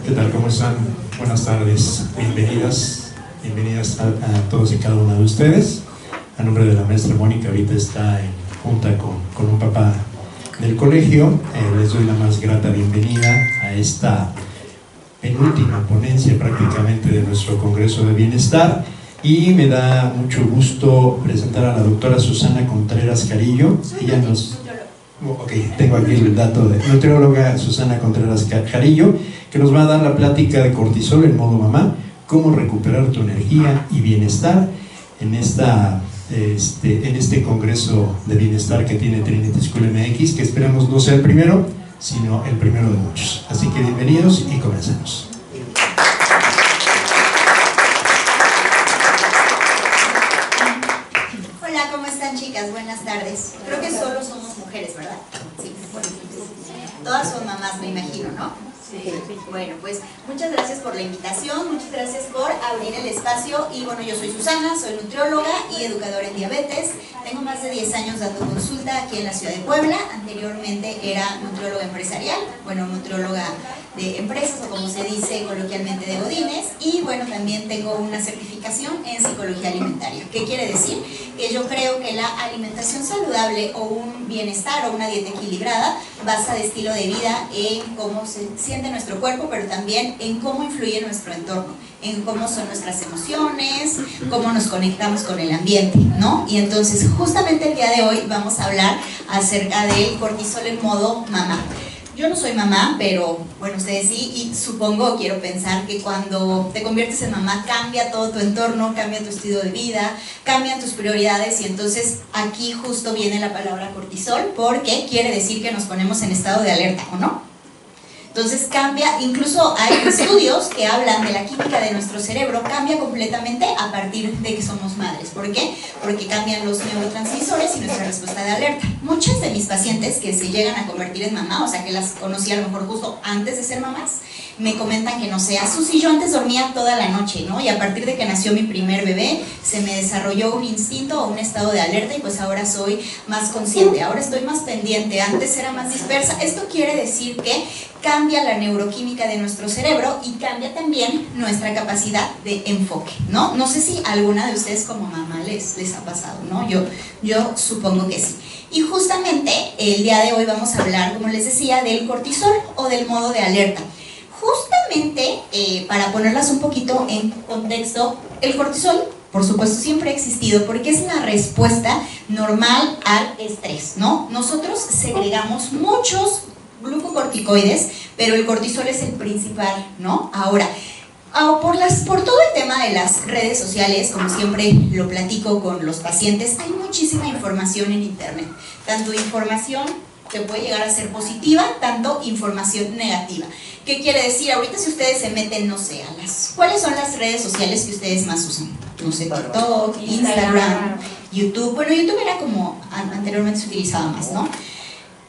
¿Qué tal? ¿Cómo están? Buenas tardes, bienvenidas a todos y cada una de ustedes. A nombre de la maestra Mónica, ahorita está en junta con un papá del colegio. Les doy la más grata bienvenida a esta penúltima ponencia prácticamente de nuestro Congreso de Bienestar, y me da mucho gusto presentar a la doctora Susana Contreras Jarillo. Ella nos... tengo aquí el dato de nutrióloga Susana Contreras Jarillo, que nos va a dar la plática de cortisol en modo mamá, cómo recuperar tu energía y bienestar en este Congreso de Bienestar que tiene Trinity School MX, que esperamos no sea el primero, sino el primero de muchos. Así que bienvenidos y comencemos. Hola, ¿cómo están, chicas? Buenas tardes. Creo que solo somos mujeres, ¿verdad? Sí. Todas son mamás, me imagino, ¿no? Sí. Bueno, pues muchas gracias por la invitación, muchas gracias por abrir el espacio. Y bueno, yo soy Susana, soy nutrióloga y educadora en diabetes. Tengo más de 10 años dando consulta aquí en la ciudad de Puebla. Anteriormente era nutrióloga empresarial, bueno, nutrióloga de empresas, o como se dice coloquialmente, de godines. Y bueno, también tengo una certificación en psicología alimentaria. ¿Qué quiere decir? Que yo creo que la alimentación saludable o un bienestar o una dieta equilibrada basa de estilo de vida en cómo se siente nuestro cuerpo, pero también en cómo influye nuestro entorno, en cómo son nuestras emociones, cómo nos conectamos con el ambiente, ¿no? Y entonces justamente el día de hoy vamos a hablar acerca del cortisol en modo mamá. Yo no soy mamá, pero bueno, ustedes sí, y supongo, quiero pensar que cuando te conviertes en mamá cambia todo tu entorno, cambia tu estilo de vida, cambian tus prioridades, y entonces aquí justo viene la palabra cortisol, porque quiere decir que nos ponemos en estado de alerta, ¿o no? Entonces cambia, incluso hay estudios que hablan de la química de nuestro cerebro, cambia completamente a partir de que somos madres. ¿Por qué? Porque cambian los neurotransmisores y nuestra respuesta de alerta. Muchas de mis pacientes que se llegan a convertir en mamá, o sea que las conocí a lo mejor justo antes de ser mamás, me comentan que no sé, Susi, yo antes dormía toda la noche, ¿no? Y a partir de que nació mi primer bebé, se me desarrolló un instinto o un estado de alerta, y pues ahora soy más consciente, ahora estoy más pendiente, antes era más dispersa. Esto quiere decir que cambia la neuroquímica de nuestro cerebro y cambia también nuestra capacidad de enfoque, ¿no? No sé si alguna de ustedes como mamá les ha pasado, ¿no? Yo supongo que sí. Y justamente el día de hoy vamos a hablar, como les decía, del cortisol o del modo de alerta. Justamente, para ponerlas un poquito en contexto, el cortisol, por supuesto, siempre ha existido porque es la respuesta normal al estrés, ¿no? Nosotros segregamos muchos glucocorticoides, pero el cortisol es el principal, ¿no? Ahora, por todo el tema de las redes sociales, como siempre lo platico con los pacientes, hay muchísima información en internet, tanto información que puede llegar a ser positiva, tanto información negativa. ¿Qué quiere decir? Ahorita si ustedes se meten, no sé, ¿cuáles son las redes sociales que ustedes más usan? No sé, TikTok, Instagram, YouTube. Bueno, YouTube era como anteriormente se utilizaba más, ¿no?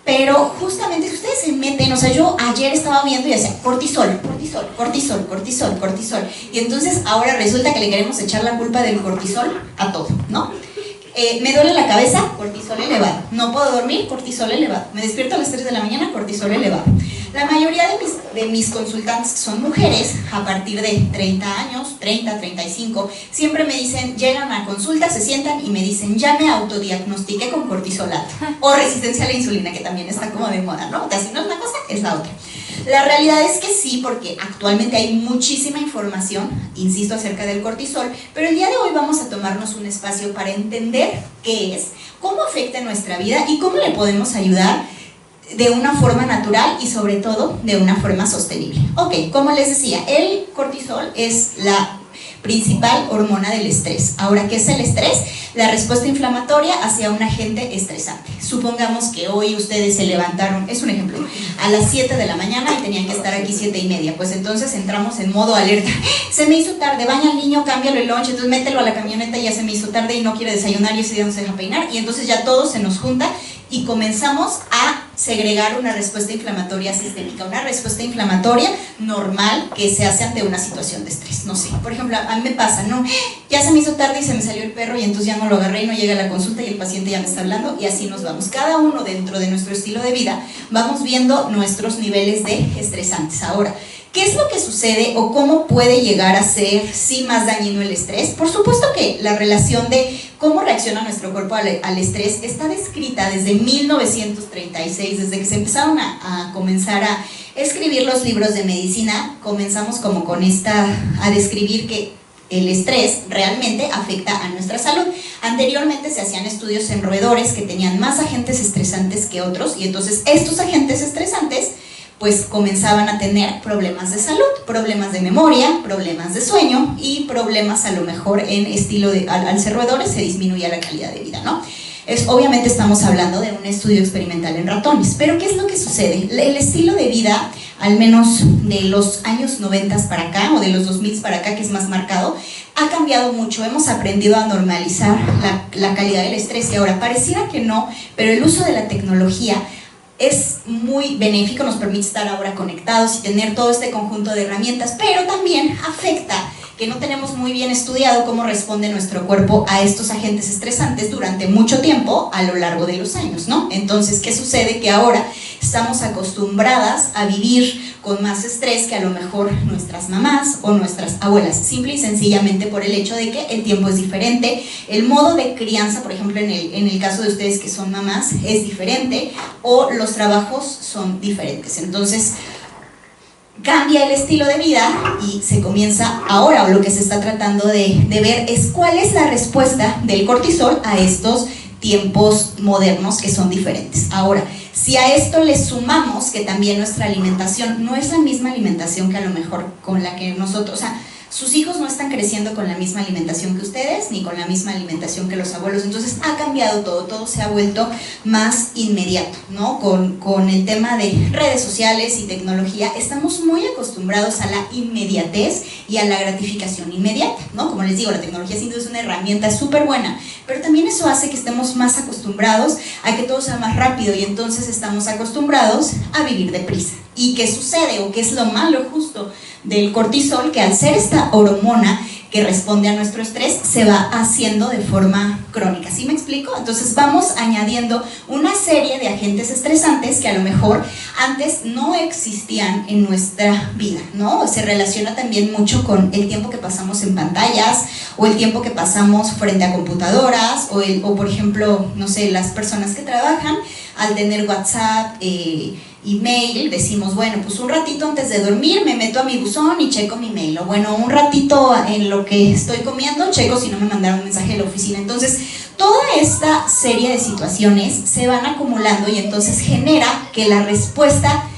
Pero justamente si ustedes se meten, o sea, yo ayer estaba viendo y decía cortisol, cortisol, cortisol, cortisol, cortisol. Y entonces ahora resulta que le queremos echar la culpa del cortisol a todo, ¿no? Me duele la cabeza, cortisol elevado. No puedo dormir, cortisol elevado. Me despierto a las 3 de la mañana, cortisol elevado. La mayoría de mis consultantes son mujeres a partir de 30 años, 30, 35. Siempre me dicen, llegan a consulta, se sientan y me dicen, ya me autodiagnostiqué con cortisol alto. O resistencia a la insulina, que también está como de moda, ¿no? O sea, si no es una cosa, es la otra. La realidad es que sí, porque actualmente hay muchísima información, insisto, acerca del cortisol, pero el día de hoy vamos a tomarnos un espacio para entender qué es, cómo afecta nuestra vida y cómo le podemos ayudar de una forma natural y sobre todo de una forma sostenible. Ok, como les decía, el cortisol es la principal hormona del estrés. Ahora, ¿qué es el estrés? La respuesta inflamatoria hacia un agente estresante. Supongamos que hoy ustedes se levantaron, es un ejemplo, a las 7 de la mañana y tenían que estar aquí 7:30, pues entonces entramos en modo alerta. Se me hizo tarde, baña al niño, cámbialo el lunch, entonces mételo a la camioneta, ya se me hizo tarde y no quiere desayunar y ese día no se deja peinar, y entonces ya todo se nos junta y comenzamos a segregar una respuesta inflamatoria sistémica, una respuesta inflamatoria normal que se hace ante una situación de estrés. No sé, por ejemplo, a mí me pasa, ¿no? Ya se me hizo tarde y se me salió el perro y entonces ya no lo agarré y no llega a la consulta y el paciente ya me está hablando, y así nos vamos. Cada uno dentro de nuestro estilo de vida vamos viendo nuestros niveles de estresantes. Ahora, ¿Qué es lo que sucede o cómo puede llegar a ser sí más dañino el estrés? Por supuesto que la relación de cómo reacciona nuestro cuerpo al estrés está descrita desde 1936, desde que se empezaron a comenzar a escribir los libros de medicina. Comenzamos como con a describir que el estrés realmente afecta a nuestra salud. Anteriormente se hacían estudios en roedores que tenían más agentes estresantes que otros, y entonces estos agentes estresantes pues comenzaban a tener problemas de salud, problemas de memoria, problemas de sueño y problemas a lo mejor en estilo de, al ser roedores se disminuía la calidad de vida, ¿no? Obviamente estamos hablando de un estudio experimental en ratones, pero ¿qué es lo que sucede? El estilo de vida, al menos de los años 90 para acá, o de los 2000 para acá, que es más marcado, ha cambiado mucho. Hemos aprendido a normalizar la calidad del estrés, y ahora pareciera que no, pero el uso de la tecnología es muy benéfico, nos permite estar ahora conectados y tener todo este conjunto de herramientas, pero también afecta que no tenemos muy bien estudiado cómo responde nuestro cuerpo a estos agentes estresantes durante mucho tiempo a lo largo de los años, ¿no? Entonces, ¿qué sucede? Que ahora estamos acostumbradas a vivir con más estrés que a lo mejor nuestras mamás o nuestras abuelas, simple y sencillamente por el hecho de que el tiempo es diferente, el modo de crianza, por ejemplo, en el caso de ustedes que son mamás, es diferente, o los trabajos son diferentes. Entonces, cambia el estilo de vida y se comienza ahora, o lo que se está tratando de ver es cuál es la respuesta del cortisol a estos tiempos modernos que son diferentes. Ahora, si a esto le sumamos que también nuestra alimentación no es la misma alimentación que a lo mejor con la que nosotros, o sea, sus hijos no están creciendo con la misma alimentación que ustedes, ni con la misma alimentación que los abuelos, entonces ha cambiado todo se ha vuelto más inmediato, ¿no? Con el tema de redes sociales y tecnología, estamos muy acostumbrados a la inmediatez y a la gratificación inmediata, ¿no? Como les digo, la tecnología sin duda es una herramienta súper buena, pero también eso hace que estemos más acostumbrados a que todo sea más rápido, y entonces estamos acostumbrados a vivir deprisa. ¿Y qué sucede, o qué es lo malo justo del cortisol? Que al ser esta hormona que responde a nuestro estrés, se va haciendo de forma crónica. ¿Sí me explico? Entonces vamos añadiendo una serie de agentes estresantes que a lo mejor antes no existían en nuestra vida, ¿no? Se relaciona también mucho con el tiempo que pasamos en pantallas, o el tiempo que pasamos frente a computadoras, o por ejemplo, no sé, las personas que trabajan, al tener WhatsApp, email, decimos, bueno, pues un ratito antes de dormir me meto a mi buzón y checo mi mail, o bueno, un ratito en lo que estoy comiendo, checo si no me mandaron un mensaje de la oficina. Entonces, toda esta serie de situaciones se van acumulando, y entonces genera que la respuesta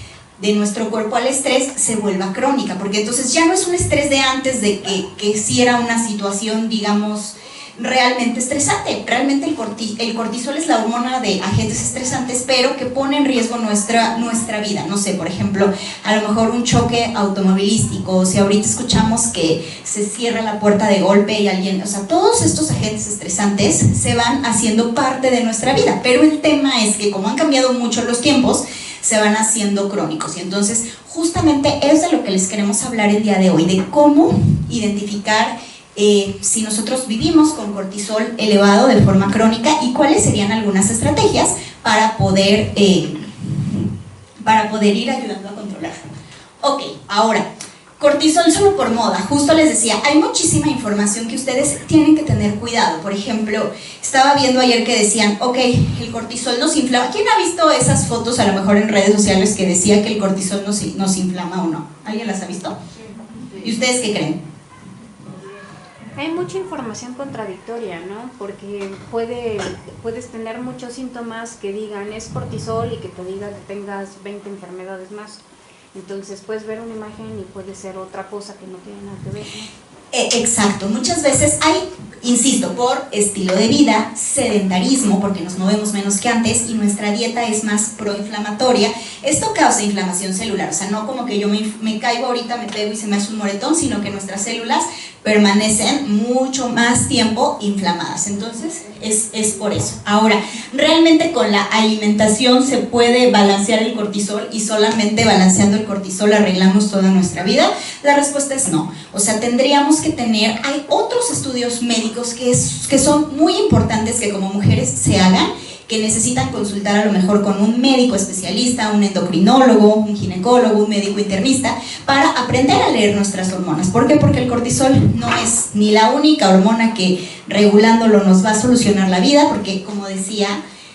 de nuestro cuerpo al estrés se vuelva crónica, porque entonces ya no es un estrés de antes de que sí era una situación, digamos, realmente estresante. Realmente el cortisol es la hormona de agentes estresantes, pero que pone en riesgo nuestra vida. No sé, por ejemplo, a lo mejor un choque automovilístico, si ahorita escuchamos que se cierra la puerta de golpe y alguien, o sea, todos estos agentes estresantes se van haciendo parte de nuestra vida, pero el tema es que como han cambiado mucho los tiempos, se van haciendo crónicos, y entonces justamente es de lo que les queremos hablar el día de hoy, de cómo identificar si nosotros vivimos con cortisol elevado de forma crónica, y cuáles serían algunas estrategias para poder ir ayudando a controlarlo. Ok, ahora, cortisol solo por moda, justo les decía, hay muchísima información que ustedes tienen que tener cuidado. Por ejemplo, estaba viendo ayer que decían, ok, el cortisol nos inflama. ¿Quién ha visto esas fotos a lo mejor en redes sociales que decía que el cortisol nos inflama o no? ¿Alguien las ha visto? ¿Y ustedes qué creen? Hay mucha información contradictoria, ¿no? Porque puedes tener muchos síntomas que digan es cortisol y que te diga que tengas 20 enfermedades más. Entonces puedes ver una imagen y puede ser otra cosa que no tiene nada que ver, ¿no? Exacto, muchas veces hay, insisto, por estilo de vida, sedentarismo, porque nos movemos menos que antes y nuestra dieta es más proinflamatoria. Esto causa inflamación celular, o sea, no como que yo me caigo ahorita, me pego y se me hace un moretón, sino que nuestras células permanecen mucho más tiempo inflamadas. Entonces es por eso. Ahora, realmente con la alimentación se puede balancear el cortisol, y solamente balanceando el cortisol arreglamos toda nuestra vida. La respuesta es no. O sea, tendríamos que tener, hay otros estudios médicos que son muy importantes que como mujeres se hagan, que necesitan consultar a lo mejor con un médico especialista, un endocrinólogo, un ginecólogo, un médico internista, para aprender a leer nuestras hormonas. ¿Por qué? Porque el cortisol no es ni la única hormona que regulándolo nos va a solucionar la vida, porque como decía,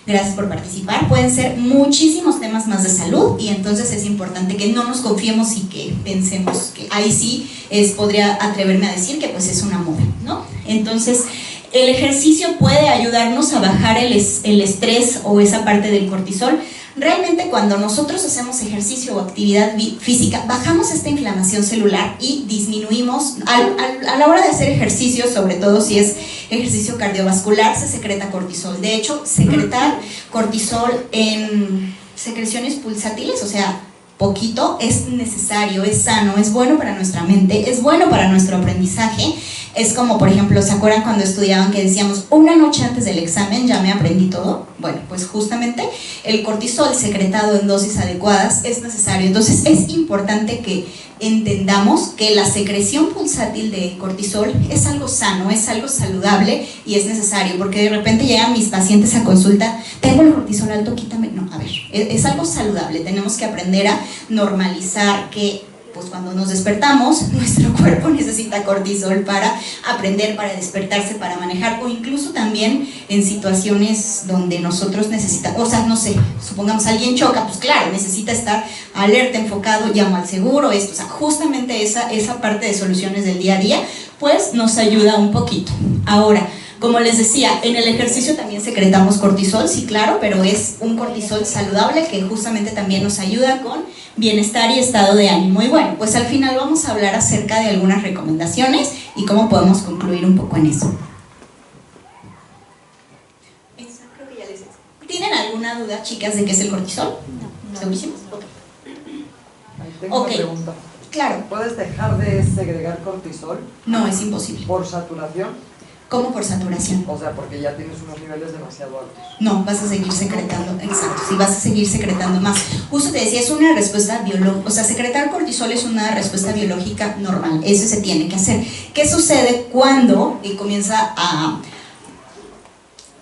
gracias por participar, pueden ser muchísimos temas más de salud, y entonces es importante que no nos confiemos y que pensemos que ahí sí podría atreverme a decir que pues es una moda, ¿no? Entonces el ejercicio puede ayudarnos a bajar el estrés o esa parte del cortisol. Realmente cuando nosotros hacemos ejercicio o actividad física, bajamos esta inflamación celular y disminuimos, a la hora de hacer ejercicio, sobre todo si es ejercicio cardiovascular, se secreta cortisol. De hecho, secretar cortisol en secreciones pulsátiles, o sea, poquito, es necesario, es sano, es bueno para nuestra mente, es bueno para nuestro aprendizaje. Es como, por ejemplo, ¿se acuerdan cuando estudiaban que decíamos una noche antes del examen ya me aprendí todo? Bueno, pues justamente el cortisol secretado en dosis adecuadas es necesario. Entonces es importante que entendamos que la secreción pulsátil de cortisol es algo sano, es algo saludable y es necesario, porque de repente llegan mis pacientes a consulta, tengo el cortisol alto, quítame. No, a ver, es algo saludable. Tenemos que aprender a normalizar que pues cuando nos despertamos, nuestro cuerpo necesita cortisol para aprender, para despertarse, para manejar, o incluso también en situaciones donde nosotros necesitamos, o sea, no sé, supongamos alguien choca, pues claro, necesita estar alerta, enfocado, llamo al seguro, esto, o sea, justamente esa parte de soluciones del día a día, pues nos ayuda un poquito. Ahora, como les decía, en el ejercicio también secretamos cortisol, sí, claro, pero es un cortisol saludable que justamente también nos ayuda con bienestar y estado de ánimo. Y bueno, pues al final vamos a hablar acerca de algunas recomendaciones y cómo podemos concluir un poco en eso. Creo que ya les expliqué. ¿Tienen alguna duda, chicas, de qué es el cortisol? No. ¿Segurísimos? Ok. Tengo una pregunta. Claro. ¿Puedes dejar de segregar cortisol? No, es imposible. ¿Por saturación? ¿Cómo por saturación? O sea, porque ya tienes unos niveles demasiado altos. No, vas a seguir secretando, exacto, sí, vas a seguir secretando más. Justo te decía, es una respuesta biológica, o sea, secretar cortisol es una respuesta biológica normal, eso se tiene que hacer. ¿Qué sucede cuando comienza a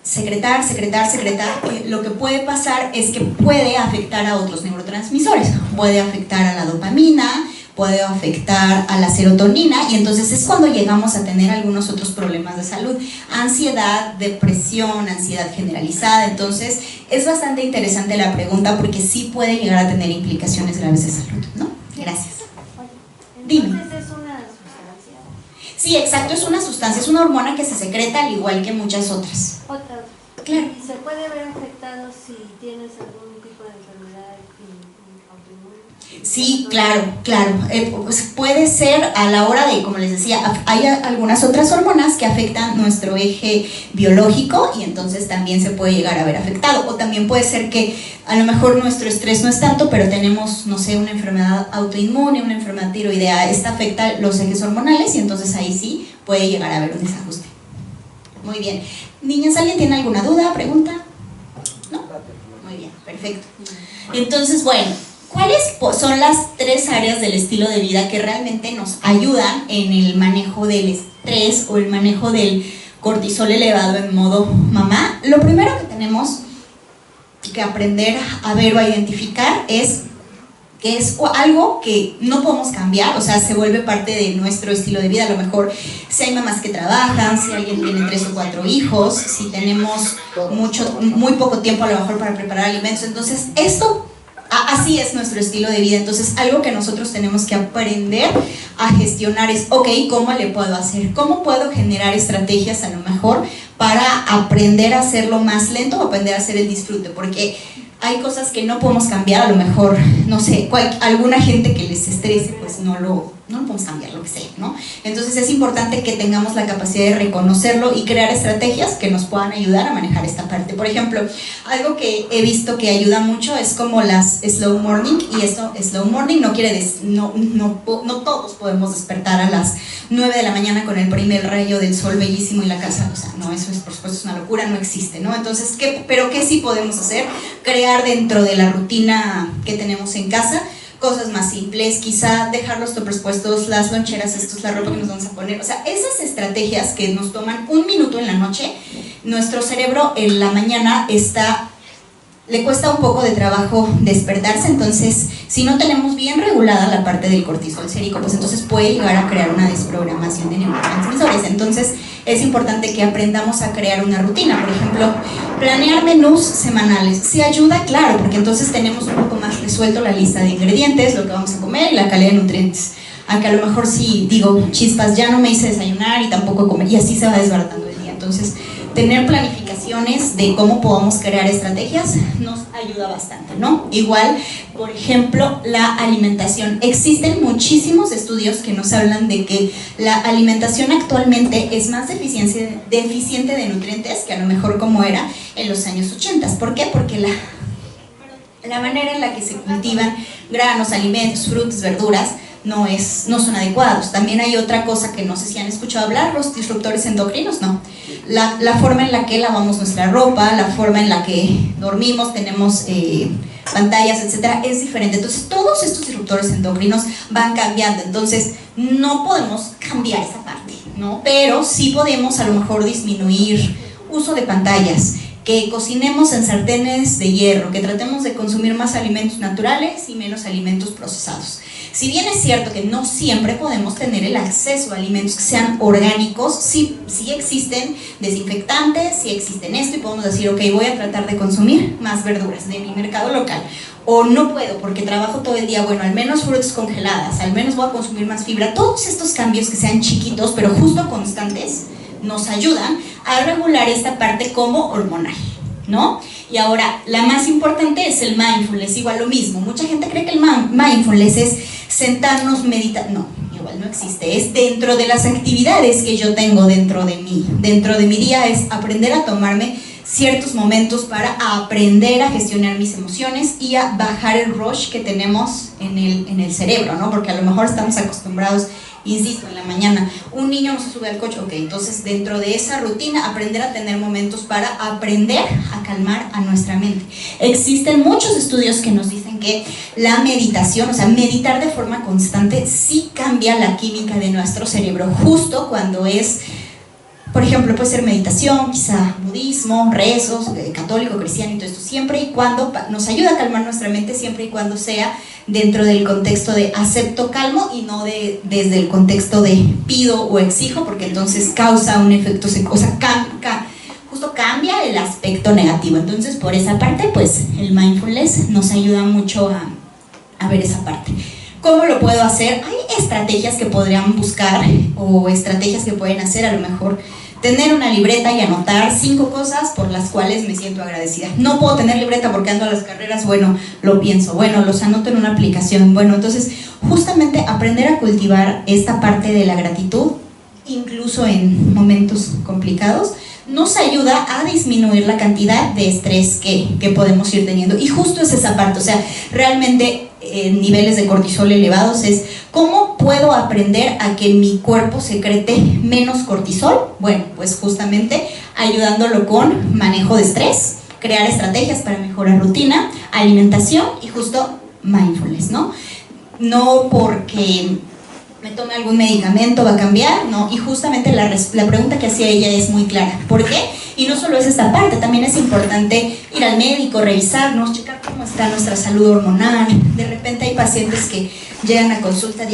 secretar? Lo que puede pasar es que puede afectar a otros neurotransmisores, puede afectar a la dopamina, puede afectar a la serotonina, y entonces es cuando llegamos a tener algunos otros problemas de salud, ansiedad, depresión, ansiedad generalizada. Entonces es bastante interesante la pregunta porque sí puede llegar a tener implicaciones graves de salud, ¿no? Gracias. Dime. Entonces es una sustancia. Sí, exacto, es una sustancia, es una hormona que se secreta al igual que muchas otras. Otra. Claro. ¿Y se puede ver afectado si tienes algún tipo de enfermedad autoinmune? Sí, claro. Pues puede ser a la hora de, como les decía, hay algunas otras hormonas que afectan nuestro eje biológico y entonces también se puede llegar a ver afectado. O también puede ser que a lo mejor nuestro estrés no es tanto, pero tenemos, no sé, una enfermedad autoinmune, una enfermedad tiroidea, esta afecta los ejes hormonales y entonces ahí sí puede llegar a haber un desajuste. Muy bien. Niñas, ¿alguien tiene alguna duda, pregunta? ¿No? Muy bien, perfecto. Entonces, bueno, ¿cuáles son las 3 áreas del estilo de vida que realmente nos ayudan en el manejo del estrés o el manejo del cortisol elevado en modo mamá? Lo primero que tenemos que aprender a ver o a identificar es que es algo que no podemos cambiar, o sea, se vuelve parte de nuestro estilo de vida. A lo mejor si hay mamás que trabajan, si alguien tiene 3 o 4 hijos, si tenemos muy poco tiempo a lo mejor para preparar alimentos, entonces esto, así es nuestro estilo de vida. Entonces algo que nosotros tenemos que aprender a gestionar es, ok, ¿cómo le puedo hacer? ¿Cómo puedo generar estrategias a lo mejor para aprender a hacerlo más lento o aprender a hacer el disfrute? Porque hay cosas que no podemos cambiar, a lo mejor, no sé, alguna gente que les estrese, pues no lo podemos cambiar, lo que sea, ¿no? Entonces es importante que tengamos la capacidad de reconocerlo y crear estrategias que nos puedan ayudar a manejar esta parte. Por ejemplo, algo que he visto que ayuda mucho es como las slow morning, y esto, slow morning no quiere decir, no todos podemos despertar a las 9 de la mañana con el primer rayo del sol bellísimo y la casa, o sea, no, eso es, por supuesto, es una locura, no existe, ¿no? Entonces, ¿pero qué sí podemos hacer? Crear dentro de la rutina que tenemos en casa cosas más simples, quizá dejar los toppers puestos, las loncheras, esto es la ropa que nos vamos a poner, o sea, esas estrategias que nos toman 1 minuto en la noche, nuestro cerebro en la mañana le cuesta un poco de trabajo despertarse, entonces si no tenemos bien regulada la parte del cortisol sérico, pues entonces puede llegar a crear una desprogramación de neurotransmisores. Entonces es importante que aprendamos a crear una rutina. Por ejemplo, planear menús semanales. ¿Sí ayuda? Claro, porque entonces tenemos un poco más resuelto la lista de ingredientes, lo que vamos a comer y la calidad de nutrientes. Aunque a lo mejor sí digo, chispas, ya no me hice desayunar y tampoco comer, y así se va desbaratando el día. Entonces, tener planificaciones de cómo podamos crear estrategias nos ayuda bastante, ¿no? Igual, por ejemplo, la alimentación. Existen muchísimos estudios que nos hablan de que la alimentación actualmente es más deficiente de nutrientes que a lo mejor como era en los años 80. ¿Por qué? Porque la manera en la que se cultivan granos, alimentos, frutas, verduras, no son adecuados. También hay otra cosa que no sé si han escuchado hablar, los disruptores endocrinos, no. La forma en la que lavamos nuestra ropa, la forma en la que dormimos, tenemos pantallas, etcétera, es diferente. Entonces todos estos disruptores endocrinos van cambiando, entonces no podemos cambiar esa parte, ¿no? Pero sí podemos a lo mejor disminuir uso de pantallas, que cocinemos en sartenes de hierro, que tratemos de consumir más alimentos naturales y menos alimentos procesados. Si bien es cierto que no siempre podemos tener el acceso a alimentos que sean orgánicos, sí existen desinfectantes, sí existen esto, y podemos decir, ok, voy a tratar de consumir más verduras de mi mercado local. O no puedo porque trabajo todo el día, bueno, al menos frutas congeladas, al menos voy a consumir más fibra. Todos estos cambios que sean chiquitos, pero justo constantes, nos ayudan a regular esta parte como hormonal, ¿no? Y ahora, la más importante es el mindfulness, igual lo mismo. Mucha gente cree que el mindfulness es sentarnos, meditar. No, igual no existe. Es dentro de las actividades que yo tengo dentro de mi día, es aprender a tomarme ciertos momentos para aprender a gestionar mis emociones y a bajar el rush que tenemos en el cerebro, ¿no? Porque a lo mejor estamos acostumbrados, insisto, en la mañana, un niño no se sube al coche, ok, entonces dentro de esa rutina aprender a tener momentos para aprender a calmar a nuestra mente. Existen muchos estudios que nos dicen que la meditación, o sea, meditar de forma constante sí cambia la química de nuestro cerebro, justo cuando es, por ejemplo, puede ser meditación, quizá budismo, rezos, católico, cristiano y todo esto, siempre y cuando nos ayuda a calmar nuestra mente, siempre y cuando sea dentro del contexto de acepto, calmo, y no desde el contexto de pido o exijo, porque entonces causa un efecto, o sea, justo cambia el aspecto negativo. Entonces, por esa parte, pues el mindfulness nos ayuda mucho a ver esa parte. ¿Cómo lo puedo hacer? Hay estrategias que podrían buscar o estrategias que pueden hacer, a lo mejor tener una libreta y anotar 5 cosas por las cuales me siento agradecida. No puedo tener libreta porque ando a las carreras, bueno, lo pienso, bueno, los anoto en una aplicación. Bueno, entonces justamente aprender a cultivar esta parte de la gratitud, incluso en momentos complicados, nos ayuda a disminuir la cantidad de estrés que podemos ir teniendo. Y justo es esa parte, o sea, realmente niveles de cortisol elevados es ¿cómo puedo aprender a que mi cuerpo secrete menos cortisol? Bueno, pues justamente ayudándolo con manejo de estrés, crear estrategias para mejorar rutina, alimentación y justo mindfulness, ¿no? No porque me tome algún medicamento va a cambiar, ¿no? Y justamente la pregunta que hacía ella es muy clara. ¿Por qué? Y no solo es esta parte, también es importante ir al médico, revisarnos, checar cómo está nuestra salud hormonal. De repente hay pacientes que llegan a consulta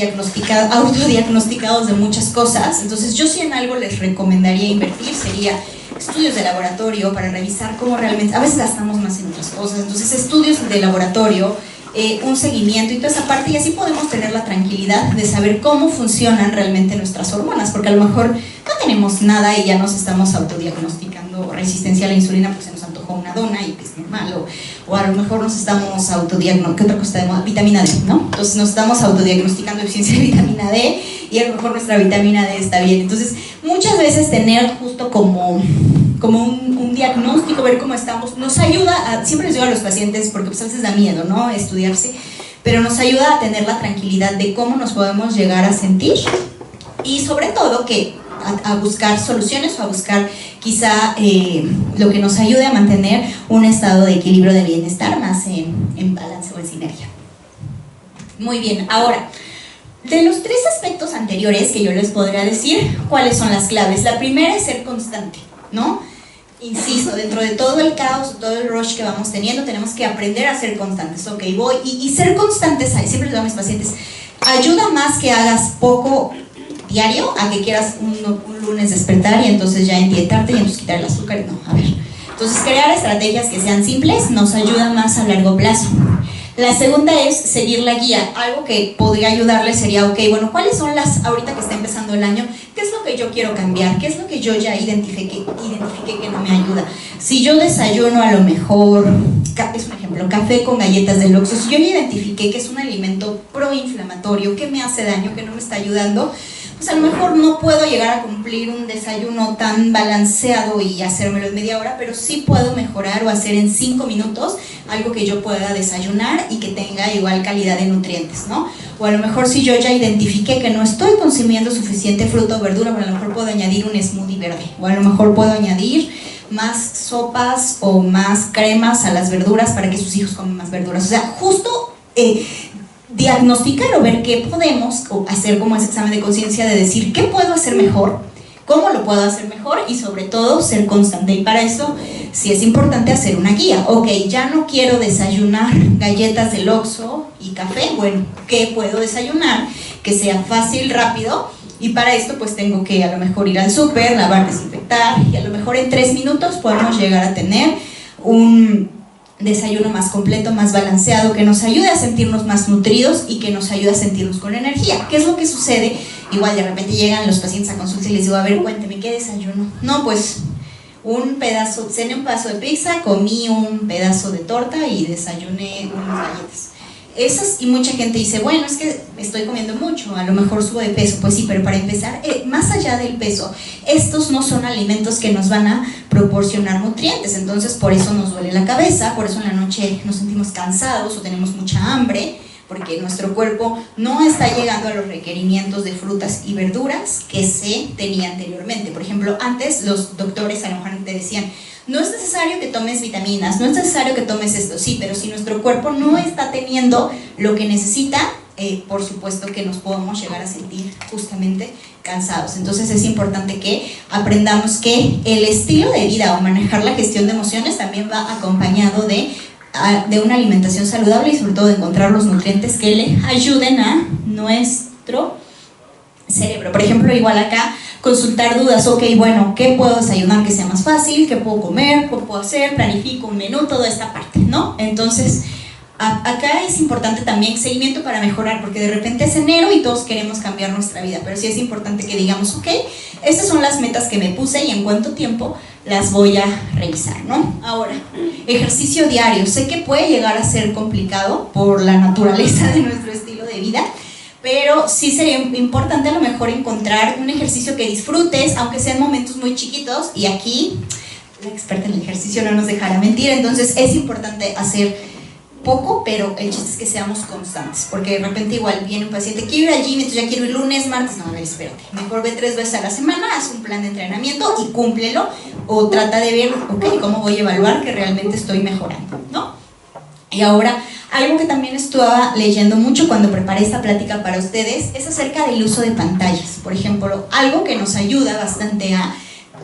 autodiagnosticados de muchas cosas. Entonces yo si en algo les recomendaría invertir sería estudios de laboratorio para revisar cómo realmente, a veces gastamos más en otras cosas, entonces estudios de laboratorio, un seguimiento y toda esa parte, y así podemos tener la tranquilidad de saber cómo funcionan realmente nuestras hormonas, porque a lo mejor no tenemos nada y ya nos estamos autodiagnosticando resistencia a la insulina porque se nos antojó una dona y que es normal, o a lo mejor nos estamos autodiagnosticando, ¿qué otra cosa tenemos? Vitamina D, ¿no? Entonces nos estamos autodiagnosticando deficiencia de vitamina D y a lo mejor nuestra vitamina D está bien. Entonces muchas veces tener justo como un diagnóstico, ver cómo estamos, nos ayuda siempre les digo a los pacientes, porque pues a veces da miedo, ¿no? Estudiarse, pero nos ayuda a tener la tranquilidad de cómo nos podemos llegar a sentir y sobre todo que a buscar soluciones o a buscar quizá lo que nos ayude a mantener un estado de equilibrio de bienestar más en balance o en sinergia. Muy bien, ahora, de los 3 aspectos anteriores que yo les podría decir, ¿cuáles son las claves? La primera es ser constante, ¿no? insisto, dentro de todo el caos, todo el rush que vamos teniendo, tenemos que aprender a ser constantes. Ok, voy, y ser constantes, siempre les digo a mis pacientes, ayuda más que hagas poco diario a que quieras un lunes despertar y entonces ya endietarte y entonces quitar el azúcar. No, a ver. Entonces, crear estrategias que sean simples nos ayuda más a largo plazo. La segunda es seguir la guía. Algo que podría ayudarles sería, ok, bueno, ¿cuáles son las, ahorita que está empezando el año, qué es lo que yo quiero cambiar? ¿Qué es lo que yo ya identifiqué que no me ayuda? Si yo desayuno a lo mejor, es un ejemplo, café con galletas del Oxxo, si yo ya identifiqué que es un alimento proinflamatorio, que me hace daño, que no me está ayudando, pues a lo mejor no puedo llegar a cumplir un desayuno tan balanceado y hacérmelo en media hora, pero sí puedo mejorar o hacer en 5 minutos algo que yo pueda desayunar y que tenga igual calidad de nutrientes, ¿no? O a lo mejor si yo ya identifiqué que no estoy consumiendo suficiente fruta o verdura, pero a lo mejor puedo añadir un smoothie verde, o a lo mejor puedo añadir más sopas o más cremas a las verduras para que sus hijos coman más verduras. O sea, justo diagnosticar o ver qué podemos hacer como ese examen de conciencia de decir qué puedo hacer mejor, cómo lo puedo hacer mejor y sobre todo ser constante. Y para eso sí es importante hacer una guía. Ok, ya no quiero desayunar galletas del Oxxo y café, bueno, ¿qué puedo desayunar? Que sea fácil, rápido, y para esto pues tengo que a lo mejor ir al súper, lavar, desinfectar, y a lo mejor en 3 minutos podemos llegar a tener un desayuno más completo, más balanceado, que nos ayude a sentirnos más nutridos y que nos ayude a sentirnos con energía. ¿Qué es lo que sucede? Igual de repente llegan los pacientes a consulta y les digo, a ver, cuénteme, ¿qué desayuno? No, pues cené un pedazo de pizza, comí un pedazo de torta y desayuné unas galletas. Y mucha gente dice, bueno, es que estoy comiendo mucho, a lo mejor subo de peso. Pues sí, pero para empezar, más allá del peso, estos no son alimentos que nos van a proporcionar nutrientes, entonces por eso nos duele la cabeza, por eso en la noche nos sentimos cansados o tenemos mucha hambre, porque nuestro cuerpo no está llegando a los requerimientos de frutas y verduras que se tenía anteriormente. Por ejemplo, antes los doctores a lo mejor te decían, no es necesario que tomes vitaminas, no es necesario que tomes esto, sí, pero si nuestro cuerpo no está teniendo lo que necesita, por supuesto que nos podemos llegar a sentir justamente cansados. Entonces es importante que aprendamos que el estilo de vida o manejar la gestión de emociones también va acompañado de una alimentación saludable y sobre todo de encontrar los nutrientes que le ayuden a nuestro cerebro. Por ejemplo, igual acá, consultar dudas, ok, bueno, ¿qué puedo desayunar que sea más fácil? ¿Qué puedo comer? ¿Qué puedo hacer? Planifico un menú, toda esta parte, ¿no? Entonces, acá es importante también seguimiento para mejorar, porque de repente es enero y todos queremos cambiar nuestra vida, pero sí es importante que digamos, ok, estas son las metas que me puse y en cuánto tiempo las voy a revisar, ¿no? Ahora, ejercicio diario. Sé que puede llegar a ser complicado por la naturaleza de nuestro estilo de vida, pero sí sería importante a lo mejor encontrar un ejercicio que disfrutes, aunque sean momentos muy chiquitos, y aquí la experta en el ejercicio no nos dejará mentir. Entonces es importante hacer poco, pero el chiste es que seamos constantes, porque de repente igual viene un paciente, quiero ir al gym, entonces ya quiero ir lunes, martes, no, a ver, espérate, mejor ve 3 veces a la semana, haz un plan de entrenamiento y cúmplelo, o trata de ver, ok, cómo voy a evaluar que realmente estoy mejorando, ¿no? Y ahora, algo que también estaba leyendo mucho cuando preparé esta plática para ustedes es acerca del uso de pantallas. Por ejemplo, algo que nos ayuda bastante a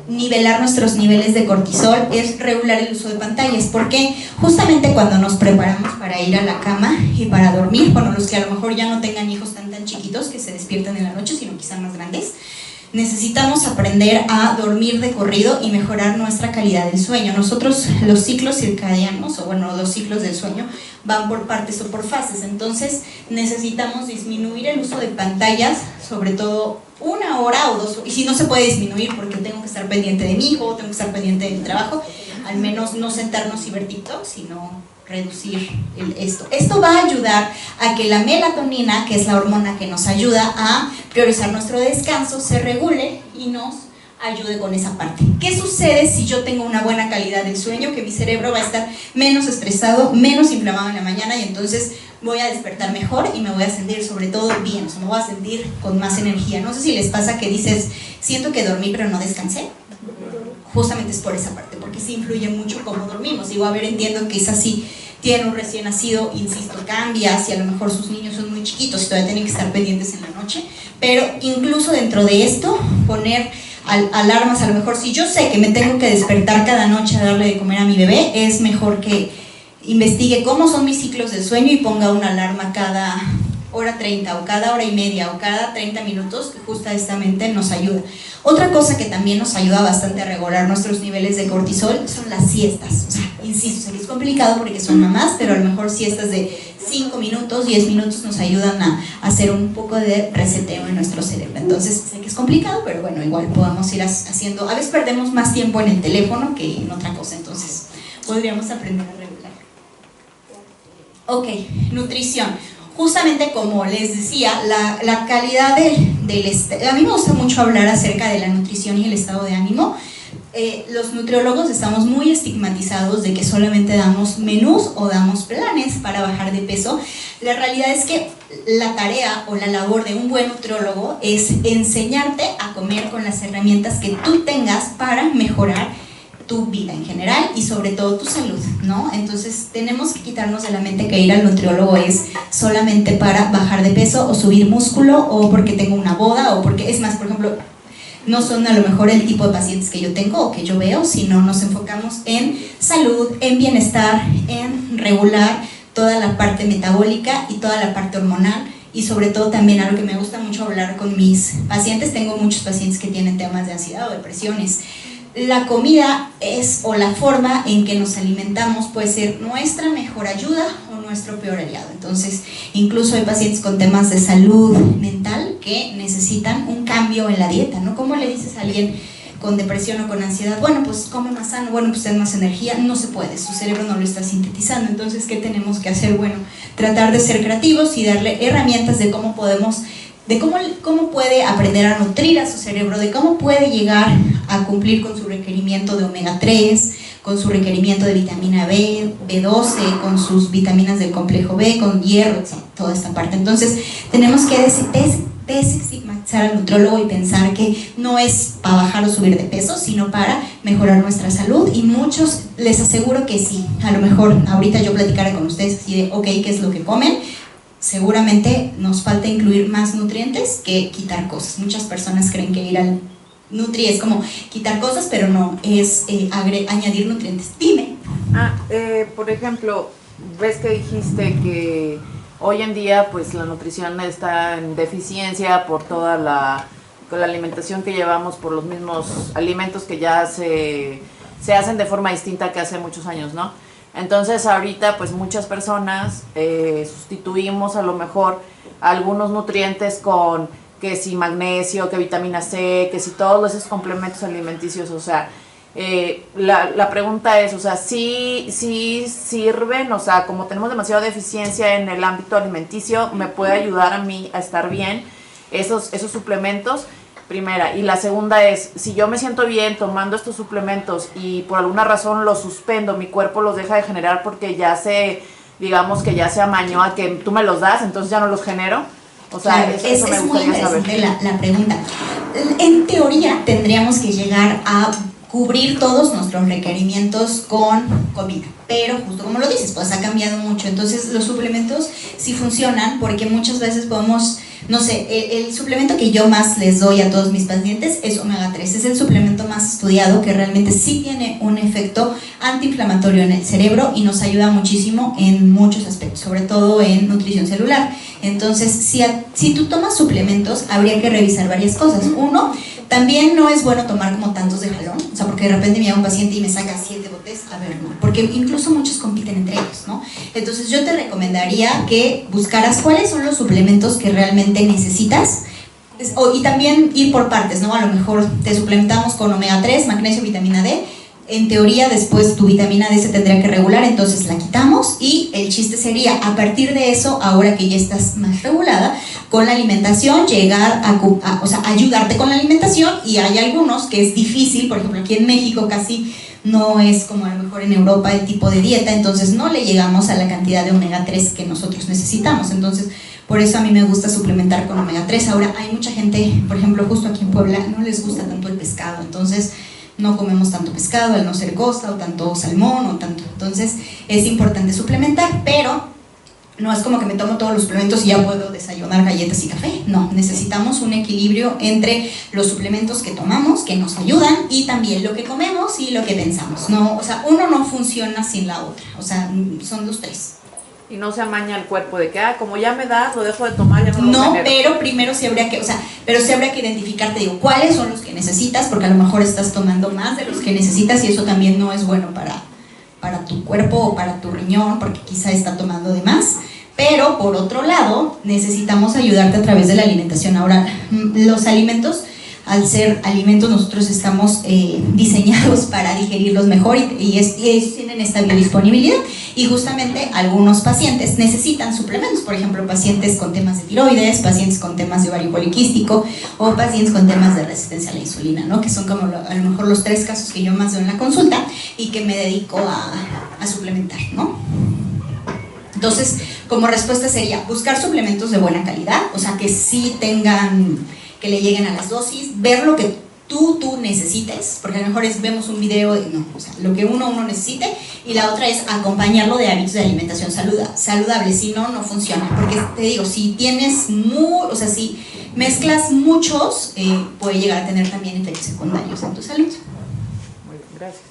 nivelar nuestros niveles de cortisol es regular el uso de pantallas, porque justamente cuando nos preparamos para ir a la cama y para dormir, bueno, los que a lo mejor ya no tengan hijos tan chiquitos que se despierten en la noche, sino quizá más grandes, necesitamos aprender a dormir de corrido y mejorar nuestra calidad del sueño. Nosotros, los ciclos circadianos, o bueno, los ciclos del sueño, van por partes o por fases, entonces necesitamos disminuir el uso de pantallas, sobre todo 1 hora o 2, y si no se puede disminuir porque tengo que estar pendiente de mi hijo, tengo que estar pendiente de mi trabajo, al menos no sentarnos y ver TikTok, sino reducir esto. Esto va a ayudar a que la melatonina, que es la hormona que nos ayuda a priorizar nuestro descanso, se regule y nos ayude con esa parte. ¿Qué sucede si yo tengo una buena calidad del sueño? Que mi cerebro va a estar menos estresado, menos inflamado en la mañana, y entonces voy a despertar mejor y me voy a sentir sobre todo bien, o sea, me voy a sentir con más energía. No sé si les pasa que dices, siento que dormí pero no descansé. Justamente es por esa parte, porque sí influye mucho cómo dormimos. Digo, a ver, entiendo que es así, tiene un recién nacido, insisto, cambia, si a lo mejor sus niños son muy chiquitos y todavía tienen que estar pendientes en la noche, pero incluso dentro de esto, poner alarmas. A lo mejor si yo sé que me tengo que despertar cada noche a darle de comer a mi bebé, es mejor que investigue cómo son mis ciclos de sueño y ponga una alarma cada hora 30 o cada hora y media o cada 30 minutos, justamente nos ayuda. Otra cosa que también nos ayuda bastante a regular nuestros niveles de cortisol son las siestas. O sea, insisto, es complicado porque son mamás, pero a lo mejor siestas de 5 minutos, 10 minutos nos ayudan a hacer un poco de reseteo en nuestro cerebro. Entonces, sé que es complicado, pero bueno, igual podemos ir haciendo. A veces perdemos más tiempo en el teléfono que en otra cosa, entonces podríamos aprender a regular. Ok, nutrición. Justamente como les decía, la calidad a mí me gusta mucho hablar acerca de la nutrición y el estado de ánimo. Los nutriólogos estamos muy estigmatizados de que solamente damos menús o damos planes para bajar de peso. La realidad es que la tarea o la labor de un buen nutriólogo es enseñarte a comer con las herramientas que tú tengas para mejorar tu vida en general y sobre todo tu salud, ¿no? Entonces tenemos que quitarnos de la mente que ir al nutriólogo es solamente para bajar de peso o subir músculo o porque tengo una boda o porque, es más, por ejemplo, no son a lo mejor el tipo de pacientes que yo tengo o que yo veo, sino nos enfocamos en salud, en bienestar, en regular toda la parte metabólica y toda la parte hormonal. Y sobre todo también algo que me gusta mucho hablar con mis pacientes, tengo muchos pacientes que tienen temas de ansiedad o depresiones. La comida o la forma en que nos alimentamos puede ser nuestra mejor ayuda o nuestro peor aliado. Entonces, incluso hay pacientes con temas de salud mental que necesitan un cambio en la dieta, ¿no? ¿Cómo le dices a alguien con depresión o con ansiedad? Bueno, pues come más sano, bueno, pues ten más energía. No se puede, su cerebro no lo está sintetizando. Entonces, ¿qué tenemos que hacer? Bueno, tratar de ser creativos y darle herramientas de cómo podemos, de cómo puede aprender a nutrir a su cerebro, de cómo puede llegar a cumplir con su requerimiento de omega 3, con su requerimiento de vitamina B, B12, con sus vitaminas del complejo B, con hierro, etc., toda esta parte. Entonces, tenemos que desestigmatizar al nutriólogo y pensar que no es para bajar o subir de peso, sino para mejorar nuestra salud. Y muchos, les aseguro que sí, a lo mejor ahorita yo platicara con ustedes así de, ok, ¿qué es lo que comen? Seguramente nos falta incluir más nutrientes que quitar cosas. Muchas personas creen que ir al Nutri es como quitar cosas, pero no, es añadir nutrientes. Dime. Por ejemplo, ves que dijiste que hoy en día pues la nutrición está en deficiencia por toda la alimentación que llevamos, por los mismos alimentos que ya se hacen de forma distinta que hace muchos años, ¿no? Entonces ahorita pues muchas personas sustituimos a lo mejor algunos nutrientes con que si magnesio, que vitamina C, que si todos esos complementos alimenticios, o sea, la pregunta es, o sea, ¿sí sirven? O sea, como tenemos demasiada deficiencia en el ámbito alimenticio, ¿me puede ayudar a mí a estar bien esos suplementos? Primera. Y la segunda es, si yo me siento bien tomando estos suplementos y por alguna razón los suspendo, mi cuerpo los deja de generar porque digamos que ya se amañó a que tú me los das, entonces ya no los genero. O sea, claro, eso me gustaría saber. Es muy interesante la pregunta. En teoría tendríamos que llegar a cubrir todos nuestros requerimientos con comida, pero justo como lo dices, pues ha cambiado mucho. Entonces los suplementos sí funcionan porque muchas veces podemos, no sé, el suplemento que yo más les doy a todos mis pacientes es omega 3, es el suplemento más estudiado que realmente sí tiene un efecto antiinflamatorio en el cerebro y nos ayuda muchísimo en muchos aspectos, sobre todo en nutrición celular. Entonces, si tú tomas suplementos, habría que revisar varias cosas. Uno, también no es bueno tomar como tantos de jalón, o sea, porque de repente me llega un paciente y me saca 7 botes, a ver, no, porque incluso muchos compiten entre ellos, ¿no? Entonces yo te recomendaría que buscaras cuáles son los suplementos que realmente necesitas y también ir por partes, ¿no? A lo mejor te suplementamos con omega 3, magnesio, vitamina D. En teoría después tu vitamina D se tendría que regular, entonces la quitamos y el chiste sería a partir de eso, ahora que ya estás más regulada, con la alimentación llegar o sea, ayudarte con la alimentación. Y hay algunos que es difícil, por ejemplo aquí en México casi no es como a lo mejor en Europa el tipo de dieta, entonces no le llegamos a la cantidad de omega 3 que nosotros necesitamos, entonces por eso a mí me gusta suplementar con omega 3. Ahora hay mucha gente, por ejemplo justo aquí en Puebla, no les gusta tanto el pescado, entonces no comemos tanto pescado al no ser costa o tanto salmón o tanto, entonces es importante suplementar, pero No es como que me tomo todos los suplementos y ya puedo desayunar galletas y café. No, necesitamos un equilibrio entre los suplementos que tomamos, que nos ayudan, y también lo que comemos y lo que pensamos. No, o sea, uno no funciona sin la otra. O sea, son los tres. Y no se amaña el cuerpo de que, como ya me das, lo dejo de tomar, ya no lo No, genero. pero primero sí habría que, identificar, te digo, cuáles son los que necesitas, porque a lo mejor estás tomando más de los que necesitas y eso también no es bueno para tu cuerpo o para tu riñón, porque quizá está tomando de más. Pero por otro lado, necesitamos ayudarte a través de la alimentación. Ahora, los alimentos, al ser alimentos, nosotros estamos diseñados para digerirlos mejor y ellos tienen esta biodisponibilidad, y justamente algunos pacientes necesitan suplementos, por ejemplo, pacientes con temas de tiroides, pacientes con temas de ovario poliquístico o pacientes con temas de resistencia a la insulina, ¿no? Que son como a lo mejor los 3 casos que yo más veo en la consulta y que me dedico a suplementar, ¿no? Entonces, como respuesta sería buscar suplementos de buena calidad, o sea, que sí tengan, que le lleguen a las dosis, ver lo que tú necesites, porque a lo mejor vemos un video de, no, o sea, lo que uno necesite, y la otra es acompañarlo de hábitos de alimentación saludable, si no, no funciona, porque te digo, si tienes si mezclas muchos, puede llegar a tener también efectos secundarios en tu salud. Muy bien, gracias.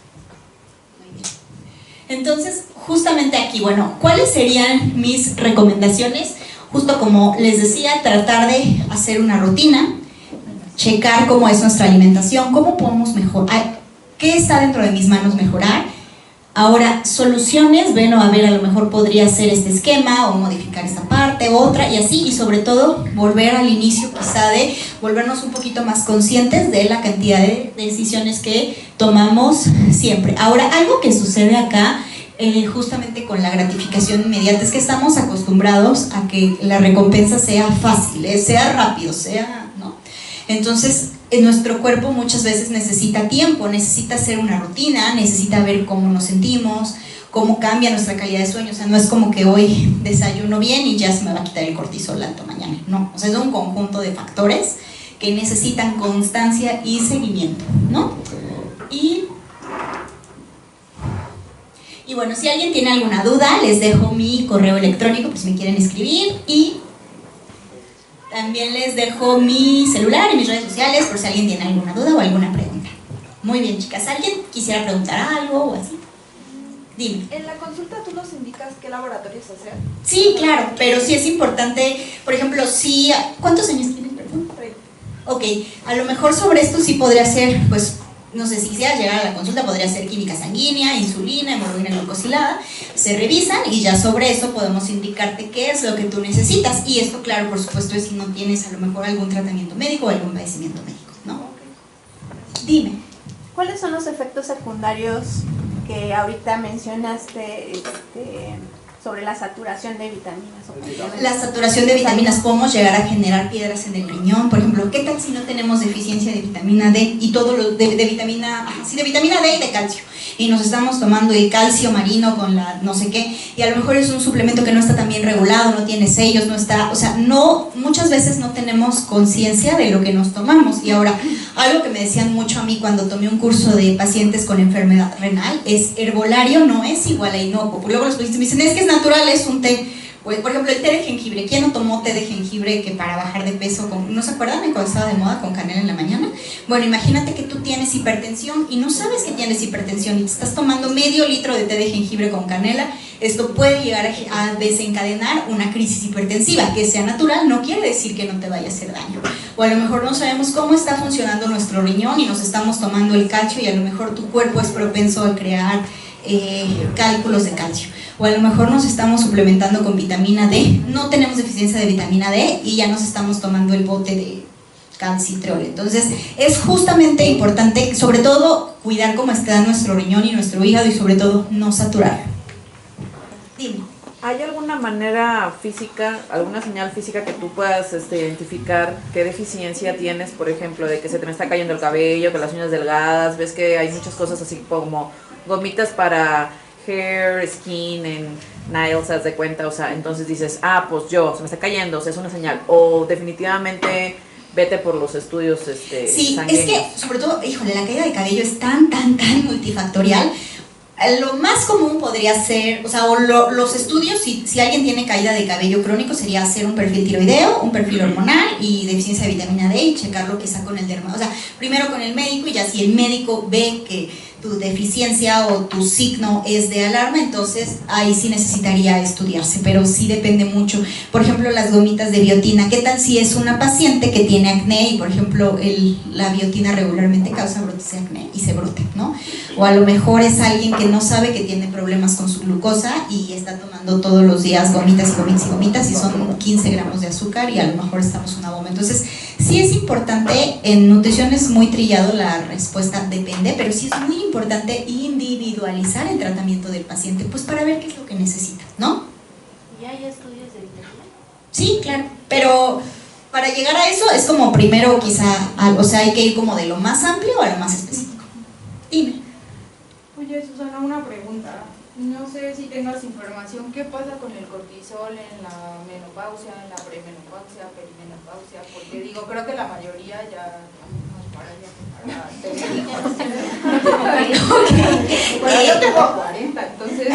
Entonces, justamente aquí, bueno, ¿cuáles serían mis recomendaciones? Justo como les decía, tratar de hacer una rutina, checar cómo es nuestra alimentación, cómo podemos mejorar, qué está dentro de mis manos mejorar. Ahora, soluciones, bueno, a ver, a lo mejor podría ser este esquema o modificar esta parte, otra y así, y sobre todo volver al inicio quizá de volvernos un poquito más conscientes de la cantidad de decisiones que tomamos siempre. Ahora, algo que sucede acá, justamente con la gratificación inmediata, es que estamos acostumbrados a que la recompensa sea fácil, sea rápido, ¿no? Entonces, nuestro cuerpo muchas veces necesita tiempo, necesita hacer una rutina, necesita ver cómo nos sentimos, cómo cambia nuestra calidad de sueño. O sea, no es como que hoy desayuno bien y ya se me va a quitar el cortisol alto mañana, no. O sea, es un conjunto de factores que necesitan constancia y seguimiento, ¿no? Y bueno, si alguien tiene alguna duda, les dejo mi correo electrónico por si me quieren escribir, y también les dejo mi celular y mis redes sociales por si alguien tiene alguna duda o alguna pregunta. Muy bien, chicas, ¿alguien quisiera preguntar algo o así? Dime. ¿En la consulta tú nos indicas qué laboratorios hacer? Sí, claro, pero sí es importante, por ejemplo, si... ¿Cuántos años tienes, perdón? 30. Ok, a lo mejor sobre esto sí podría ser, pues, no sé, si quisieras llegar a la consulta, podría ser química sanguínea, insulina, hemoglobina glucosilada, se revisan y ya sobre eso podemos indicarte qué es lo que tú necesitas. Y esto, claro, por supuesto, es si no tienes a lo mejor algún tratamiento médico o algún padecimiento médico, ¿no? Dime. ¿Cuáles son los efectos secundarios que ahorita mencionaste sobre la saturación de vitaminas? La saturación de vitaminas, podemos llegar a generar piedras en el riñón, por ejemplo. ¿Qué tal si no tenemos deficiencia de vitamina D y todo lo de vitamina D y de calcio? Y nos estamos tomando el calcio marino con la no sé qué, y a lo mejor es un suplemento que no está tan bien regulado, no tiene sellos, no está, o sea, no, muchas veces no tenemos conciencia de lo que nos tomamos. Y ahora, algo que me decían mucho a mí cuando tomé un curso de pacientes con enfermedad renal es: herbolario no es igual a inocuo. Luego los pacientes me dicen, es que es natural, es un té. Pues, por ejemplo, el té de jengibre. ¿Quién no tomó té de jengibre que para bajar de peso? ¿No se acuerdan de cuando estaba de moda con canela en la mañana? Bueno, imagínate que tú tienes hipertensión y no sabes que tienes hipertensión y te estás tomando medio litro de té de jengibre con canela. Esto puede llegar a desencadenar una crisis hipertensiva. Que sea natural no quiere decir que no te vaya a hacer daño. O a lo mejor no sabemos cómo está funcionando nuestro riñón y nos estamos tomando el calcio y a lo mejor tu cuerpo es propenso a crear cálculos de calcio. O a lo mejor nos estamos suplementando con vitamina D, no tenemos deficiencia de vitamina D y ya nos estamos tomando el bote de calcitriol. Entonces es justamente importante, sobre todo, cuidar cómo está nuestro riñón y nuestro hígado, y sobre todo no saturar. Dime. ¿Hay alguna manera física, alguna señal física que tú puedas identificar qué deficiencia tienes, por ejemplo, de que se te me está cayendo el cabello, que las uñas delgadas? Ves que hay muchas cosas así como gomitas para hair, skin, en nails, haz de cuenta, o sea, entonces dices, pues se me está cayendo, o sea, es una señal, o definitivamente vete por los estudios sí, sanguíneos. Es que, sobre todo, híjole, la caída de cabello es tan multifactorial. Lo más común podría ser, o sea, los estudios, si alguien tiene caída de cabello crónico, sería hacer un perfil tiroideo, un perfil hormonal y deficiencia de vitamina D y checarlo quizá con el dermatólogo. O sea, primero con el médico, y ya si el médico ve que tu deficiencia o tu signo es de alarma, entonces ahí sí necesitaría estudiarse, pero sí depende mucho. Por ejemplo, las gomitas de biotina, ¿qué tal si es una paciente que tiene acné y por ejemplo la biotina regularmente causa brotes de acné y se brote, ¿no? O a lo mejor es alguien que no sabe que tiene problemas con su glucosa y está tomando todos los días gomitas y gomitas y gomitas y son 15 gramos de azúcar y a lo mejor estamos una bomba. Entonces sí es importante, en nutrición es muy trillado la respuesta depende, pero sí es muy importante individualizar el tratamiento del paciente, pues para ver qué es lo que necesita, ¿no? ¿Y hay estudios de vitamina? Sí, claro, pero para llegar a eso es como primero quizá, o sea, hay que ir como de lo más amplio a lo más específico. Dime. Oye, Susana, una pregunta. No sé si tengas información, ¿qué pasa con el cortisol en la menopausia, en la premenopausia, perimenopausia? Porque digo, creo que la mayoría ya nos para Bueno, yo tengo 40, entonces...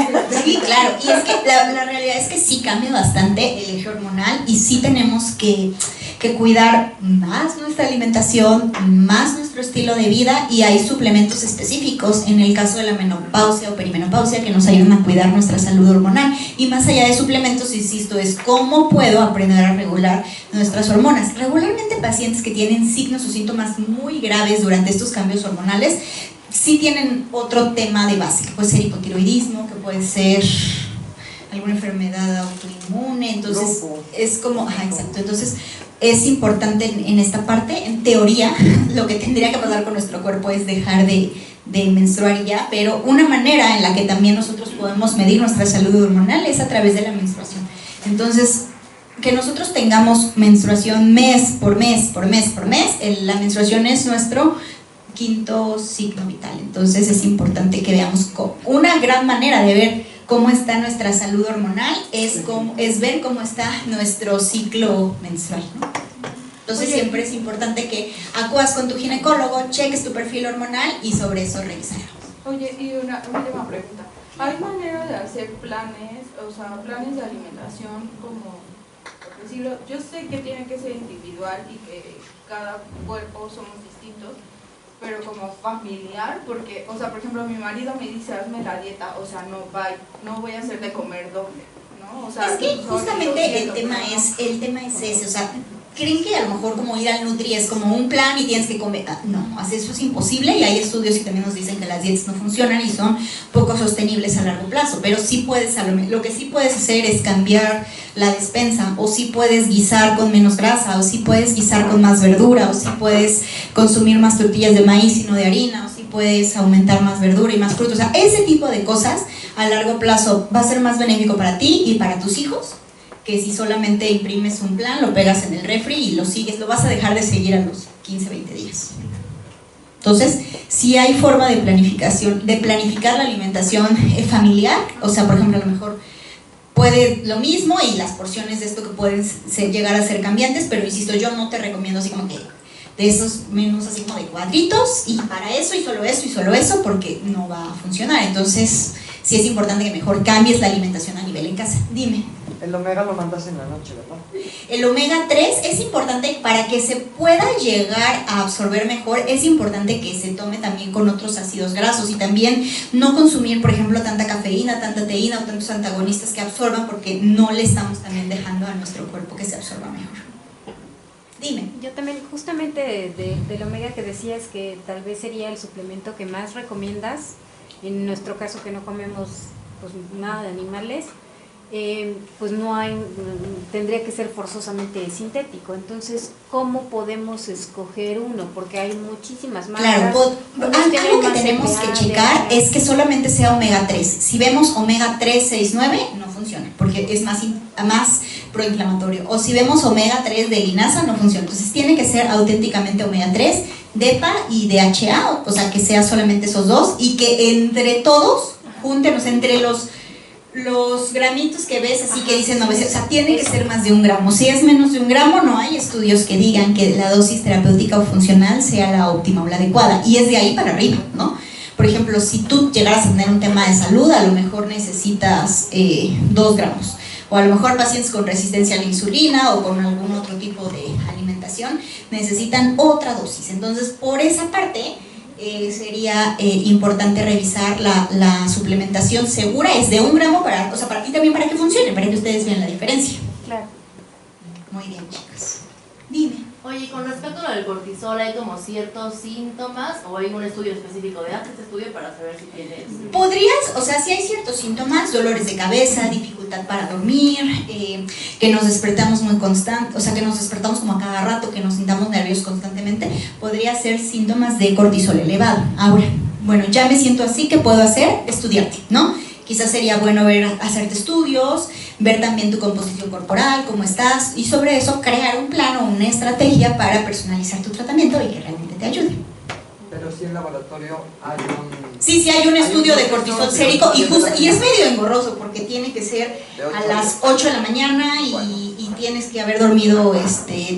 Sí, claro, y es que la realidad es que sí cambia bastante el eje hormonal y sí tenemos que cuidar más nuestra alimentación, más nuestro estilo de vida, y hay suplementos específicos en el caso de la menopausia o perimenopausia que nos ayudan a cuidar nuestra salud hormonal. Y más allá de suplementos, insisto, es cómo puedo aprender a regular nuestras hormonas. Regularmente pacientes que tienen signos o síntomas muy graves durante estos cambios hormonales sí tienen otro tema de base, que puede ser hipotiroidismo, que puede ser alguna enfermedad autoinmune, entonces es como, exacto, entonces es importante en esta parte, en teoría, lo que tendría que pasar con nuestro cuerpo es dejar de menstruar ya, pero una manera en la que también nosotros podemos medir nuestra salud hormonal es a través de la menstruación. Entonces, que nosotros tengamos menstruación mes por mes por mes por mes, la menstruación es nuestro quinto signo vital, entonces es importante que veamos una gran manera de ver cómo está nuestra salud hormonal es ver cómo está nuestro ciclo menstrual, ¿no? Entonces siempre es importante que acudas con tu ginecólogo, cheques tu perfil hormonal y sobre eso revisarlo. Oye, y una última pregunta, ¿hay manera de hacer planes, o sea, planes de alimentación como, por decirlo, yo sé que tiene que ser individual y que cada cuerpo somos distintos, pero como familiar, porque, o sea, por ejemplo, mi marido me dice, hazme la dieta, o sea, no voy a hacer de comer doble, ¿no? O sea, es que justamente el tema es ese, o sea, creen que a lo mejor como ir al Nutri es como un plan y tienes que comer, no, eso es imposible, y hay estudios que también nos dicen que las dietas no funcionan y son poco sostenibles a largo plazo, pero sí puedes, lo que sí puedes hacer es cambiar la despensa, o sí puedes guisar con menos grasa, o sí puedes guisar con más verdura, o sí puedes consumir más tortillas de maíz y no de harina, o sí puedes aumentar más verdura y más fruta, o sea, ese tipo de cosas a largo plazo va a ser más benéfico para ti y para tus hijos, que si solamente imprimes un plan, lo pegas en el refri y lo sigues, lo vas a dejar de seguir a los 15, 20 días. Entonces, si hay forma de planificación, de planificar la alimentación familiar, o sea, por ejemplo, a lo mejor puede lo mismo y las porciones de esto que pueden llegar a ser cambiantes, pero insisto, yo no te recomiendo así como que de esos menús así como de cuadritos y para eso y solo eso, porque no va a funcionar. Entonces, sí es importante que mejor cambies la alimentación a nivel en casa. Dime. El omega lo mandas en la noche, ¿verdad? El omega 3 es importante para que se pueda llegar a absorber mejor, es importante que se tome también con otros ácidos grasos y también no consumir, por ejemplo, tanta cafeína, tanta teína o tantos antagonistas que absorban, porque no le estamos también dejando a nuestro cuerpo que se absorba mejor. Dime. Yo también, justamente del omega que decías que tal vez sería el suplemento que más recomiendas, en nuestro caso que no comemos pues nada de animales, pues no hay, tendría que ser forzosamente sintético. Entonces, ¿cómo podemos escoger uno? Porque hay muchísimas marcas. Claro, algo que tenemos que checar es que solamente sea omega 3. Si vemos omega 3, 6, 9, no funciona, porque es más proinflamatorio. O si vemos omega 3 de linaza, no funciona. Entonces, tiene que ser auténticamente omega 3, DEPA y DHA, o sea, que sea solamente esos dos, y que entre todos, júntenos entre los gramitos que ves, así que dicen 900, o sea, tiene que ser más de 1 gramo. Si es menos de 1 gramo, no hay estudios que digan que la dosis terapéutica o funcional sea la óptima o la adecuada, y es de ahí para arriba, ¿no? Por ejemplo, si tú llegaras a tener un tema de salud, a lo mejor necesitas 2 gramos. O a lo mejor pacientes con resistencia a la insulina o con algún otro tipo de alimentación necesitan otra dosis. Entonces, por esa parte, sería importante revisar la suplementación segura. Es de 1 gramo para, o sea, y también para que funcione, para que ustedes vean la diferencia. Claro. Muy bien, chicas. Dime. Oye, con respecto a lo del cortisol, ¿hay como ciertos síntomas o hay un estudio específico de este estudio para saber si tienes? Podrías, o sea, si hay ciertos síntomas, dolores de cabeza, dificultad para dormir, que nos despertamos muy constante, o sea, que nos despertamos como a cada rato, que nos sintamos nerviosos constantemente, podría ser síntomas de cortisol elevado. Ahora, bueno, ya me siento así, ¿qué puedo hacer? Estudiarte, ¿no? Quizás sería bueno hacerte estudios, ver también tu composición corporal, cómo estás, y sobre eso crear un plan o una estrategia para personalizar tu tratamiento y que realmente te ayude. Pero si en laboratorio hay un... Sí, hay un estudio de cortisol sérico y es medio engorroso porque tiene que ser a las 8 de la mañana y tienes que haber dormido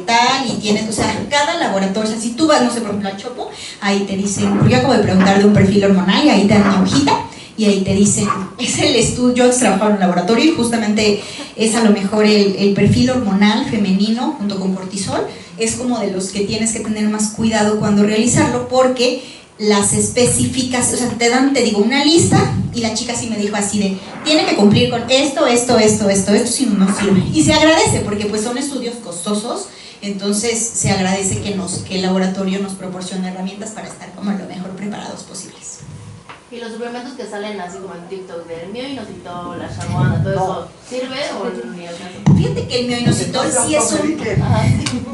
tal y tienes, o sea, cada laboratorio, o sea, si tú vas, no sé, por ejemplo, al Chopo, ahí te dicen, porque yo acabo de preguntar de un perfil hormonal y ahí te dan una hojita. Y ahí te dicen, es el estudio, yo trabajaba en un laboratorio y justamente es a lo mejor el perfil hormonal femenino junto con cortisol, es como de los que tienes que tener más cuidado cuando realizarlo porque las especificas, o sea, te digo, una lista y la chica sí me dijo así de, tiene que cumplir con esto, si no, no sirve. Y se agradece porque pues son estudios costosos, entonces se agradece que el laboratorio nos proporcione herramientas para estar como lo mejor preparados posibles. ¿Y los suplementos que salen así como en TikTok del mioinositol, la ashwagandha, todo eso, sirve o ni el caso? Fíjate que el mioinositol sí es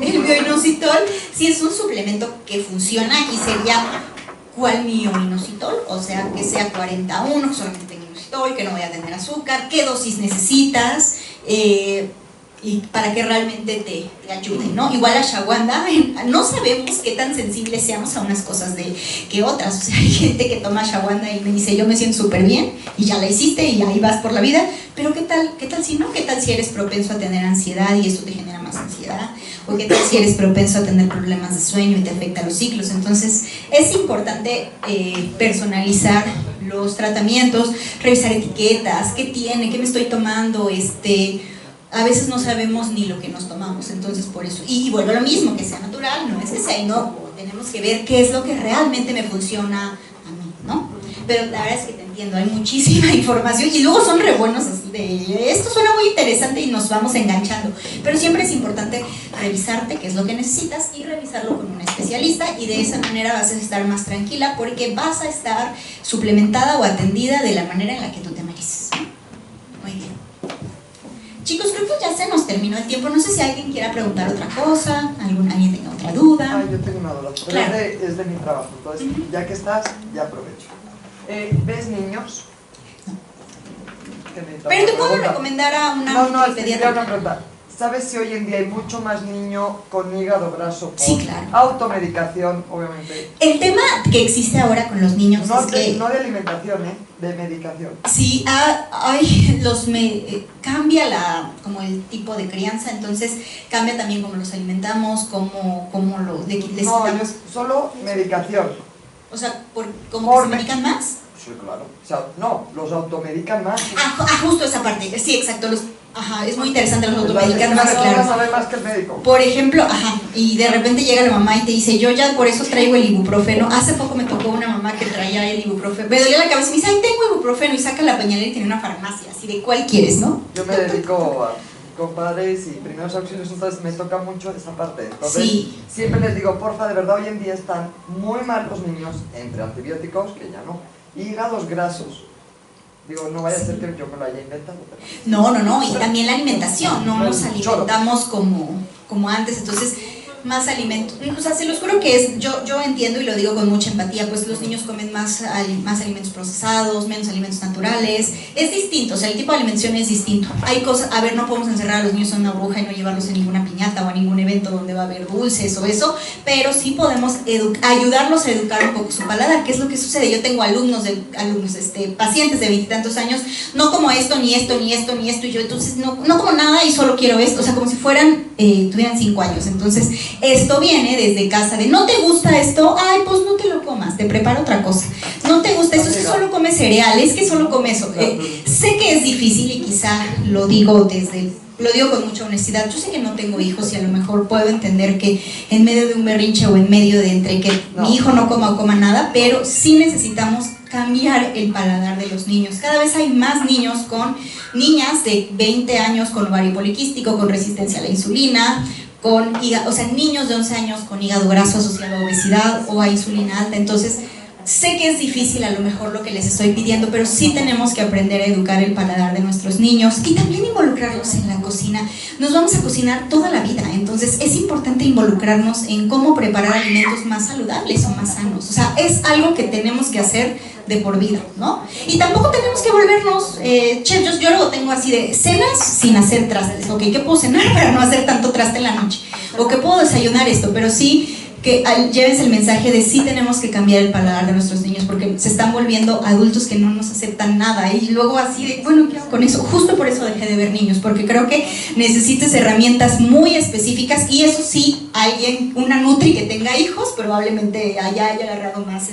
el mioinositol sí es un suplemento que funciona. Aquí sería ¿cuál mioinositol? O sea, que sea 41, que solamente tenga inositol, que no vaya a tener azúcar, qué dosis necesitas, y para que realmente te ayude, ¿no? Igual la ashwagandha, no sabemos qué tan sensibles seamos a unas cosas que otras. O sea, hay gente que toma ashwagandha y me dice, yo me siento súper bien, y ya la hiciste y ahí vas por la vida, pero ¿qué tal si no? ¿Qué tal si eres propenso a tener ansiedad y eso te genera más ansiedad? ¿O qué tal si eres propenso a tener problemas de sueño y te afecta los ciclos? Entonces, es importante personalizar los tratamientos, revisar etiquetas, qué tiene, qué me estoy tomando, a veces no sabemos ni lo que nos tomamos, entonces por eso, y vuelvo a lo mismo, que sea natural, no es que sea, no, tenemos que ver qué es lo que realmente me funciona a mí, ¿no? Pero la verdad es que te entiendo, hay muchísima información y luego son re buenos así de, esto suena muy interesante y nos vamos enganchando, pero siempre es importante revisarte qué es lo que necesitas y revisarlo con un especialista y de esa manera vas a estar más tranquila porque vas a estar suplementada o atendida de la manera en la que tú te mereces. Muy bien. Chicos, creo que ya se nos terminó el tiempo. No sé si alguien quiera preguntar otra cosa, alguien tenga otra duda. Yo tengo una duda, pero claro. es de mi trabajo, entonces ya que estás, ya aprovecho. ¿Ves niños? No. Pero te puedo recomendar a una pediatra. Una pregunta. ¿Sabes si hoy en día hay mucho más niño con hígado graso? Sí, claro. Automedicación, obviamente. El tema que existe ahora con los niños no es que... No de alimentación, de medicación. Sí, cambia como el tipo de crianza, entonces cambia también cómo los alimentamos, cómo les No, es solo medicación. O sea, ¿cómo se medican más? Sí, claro. O sea, no, los automedican más. Justo esa parte. Sí, exacto. Es muy interesante los automedican más, claro. Sabe más que el médico. Por ejemplo, y de repente llega la mamá y te dice, yo ya por eso traigo el ibuprofeno. Hace poco me tocó una mamá que traía el ibuprofeno. Me dolía la cabeza y me dice, ay, tengo ibuprofeno. Y saca la pañalera y tiene una farmacia. Así de, ¿cuál quieres, no? Yo me dedico a compadres y primeros auxilios, entonces me toca mucho esa parte. Entonces, sí. Siempre les digo, porfa, de verdad, hoy en día están muy mal los niños, entre antibióticos, que ya no, y hígados grasos. Digo, no vaya a ser que yo me lo haya inventado. Pero... No, y también la alimentación, no nos alimentamos como antes, entonces más alimentos, o sea, se los juro que yo entiendo y lo digo con mucha empatía, pues los niños comen más alimentos procesados, menos alimentos naturales, es distinto, o sea, el tipo de alimentación es distinto. Hay cosas, no podemos encerrar a los niños en una burbuja y no llevarlos a ninguna piñata o a ningún evento. momento donde va a haber dulces o eso, pero sí podemos ayudarlos a educar un poco su paladar. ¿Qué es lo que sucede? Yo tengo pacientes de 20 y tantos años, no como esto, ni esto, ni esto, ni esto, y yo entonces no como nada y solo quiero esto, o sea, como si tuvieran 5 años. Entonces, esto viene desde casa de, ¿no te gusta esto? Ay, pues no te lo comas, te preparo otra cosa. ¿No te gusta esto? Es que solo comes cereales, que solo comes eso. Sé que es difícil y quizá lo digo con mucha honestidad. Yo sé que no tengo hijos y a lo mejor puedo entender que en medio de un berrinche o en medio de entre que mi hijo no coma o coma nada, pero sí necesitamos cambiar el paladar de los niños. Cada vez hay más niños niñas de 20 años con ovario poliquístico, con resistencia a la insulina, niños de 11 años con hígado graso asociado a obesidad o a insulina alta. Entonces, sé que es difícil a lo mejor lo que les estoy pidiendo, pero sí tenemos que aprender a educar el paladar de nuestros niños y también involucrarlos en la cocina. Nos vamos a cocinar toda la vida, entonces es importante involucrarnos en cómo preparar alimentos más saludables o más sanos. O sea, es algo que tenemos que hacer de por vida, ¿no? Y tampoco tenemos que volvernos chefs. Yo luego tengo así de cenas sin hacer trastes. Ok, ¿qué puedo cenar para no hacer tanto traste en la noche? O ¿qué puedo desayunar esto? Pero sí que lleves el mensaje de sí tenemos que cambiar el paladar de nuestros niños porque se están volviendo adultos que no nos aceptan nada y luego así de, bueno, ¿qué hago con eso? Justo por eso dejé de ver niños, porque creo que necesitas herramientas muy específicas y eso sí, una nutri que tenga hijos probablemente haya agarrado más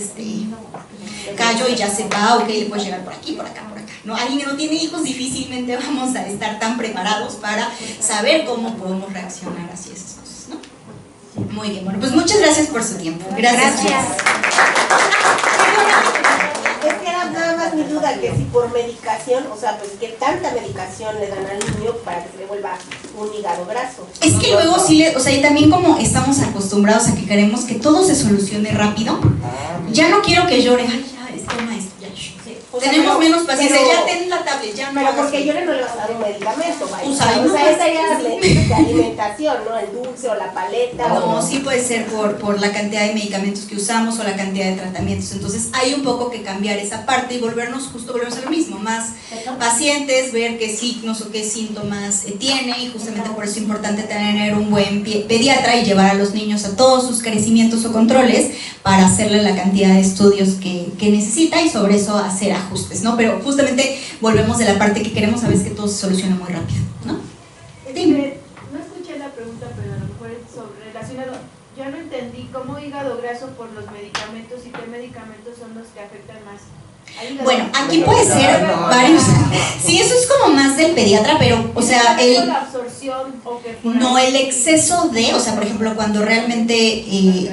callo y ya sepa, ok, le puedes llegar por aquí, por acá, ¿no? Alguien que no tiene hijos difícilmente vamos a estar tan preparados para saber cómo podemos reaccionar hacia esas cosas, ¿no? Muy bien, bueno, pues muchas gracias por su tiempo. Gracias. Es que era nada más mi duda, que si por medicación, o sea, pues que tanta medicación le dan al niño para que se le vuelva un hígado graso. Es que luego sí, y también como estamos acostumbrados a que queremos que todo se solucione rápido, ya no quiero que llore, ay, ya, toma esto, ya. Tenemos menos paciencia, ya ten la tablet, ya no. Pero porque yo no le vas a dar un medicamento, vaya. O sea, esa era de alimentación, ¿no? El dulce o la paleta. No, sí puede ser por la cantidad de medicamentos que usamos o la cantidad de tratamientos. Entonces hay un poco que cambiar esa parte y volvernos a lo mismo, más pacientes, ver qué signos o qué síntomas tiene, y justamente por eso es importante tener un buen pediatra y llevar a los niños a todos sus crecimientos o controles para hacerle la cantidad de estudios que necesita y sobre eso hacer ajustes, ¿no? Pero justamente volvemos de la parte que queremos a veces que todo se solucione muy rápido, ¿no? Dime. No escuché la pregunta, pero a lo mejor es relacionado. Yo no entendí cómo hígado graso por los medicamentos y qué medicamentos son los que afectan más. Bueno, aquí puede ser varios. Sí, eso es como más del pediatra, pero, o sea, el exceso de, o sea, por ejemplo, cuando realmente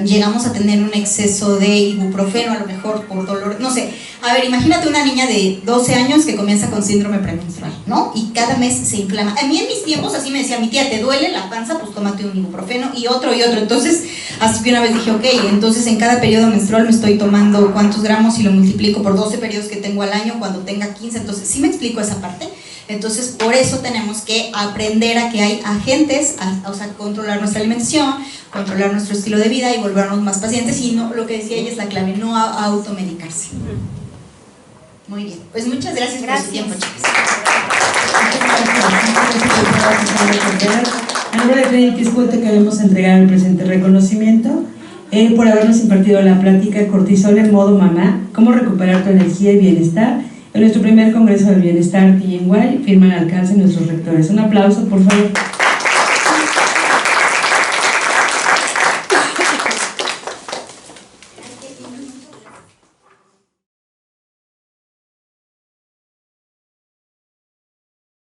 llegamos a tener un exceso de ibuprofeno, a lo mejor por dolor, no sé. A ver, imagínate una niña de 12 años que comienza con síndrome premenstrual, ¿no? Y cada mes se inflama. A mí en mis tiempos así me decía mi tía, ¿te duele la panza? Pues tómate un ibuprofeno y otro. Entonces, así que una vez dije, ok, entonces en cada periodo menstrual me estoy tomando cuántos gramos y lo multiplico por 12 periodos que tengo al año, cuando tenga 15. Entonces, ¿sí me explico esa parte? Entonces, por eso tenemos que aprender a que hay agentes, o sea, controlar nuestra alimentación, controlar nuestro estilo de vida y volvernos más pacientes. Y no, lo que decía ella es la clave, no automedicarse. Muy bien, pues muchas gracias por su tiempo, chicos. En nombre de Credit School te queremos entregar el presente reconocimiento por habernos impartido la plática Cortisol en modo mamá, cómo recuperar tu energía y bienestar en nuestro primer Congreso del Bienestar TNY. Firman al alcance nuestros rectores. Un aplauso, por favor.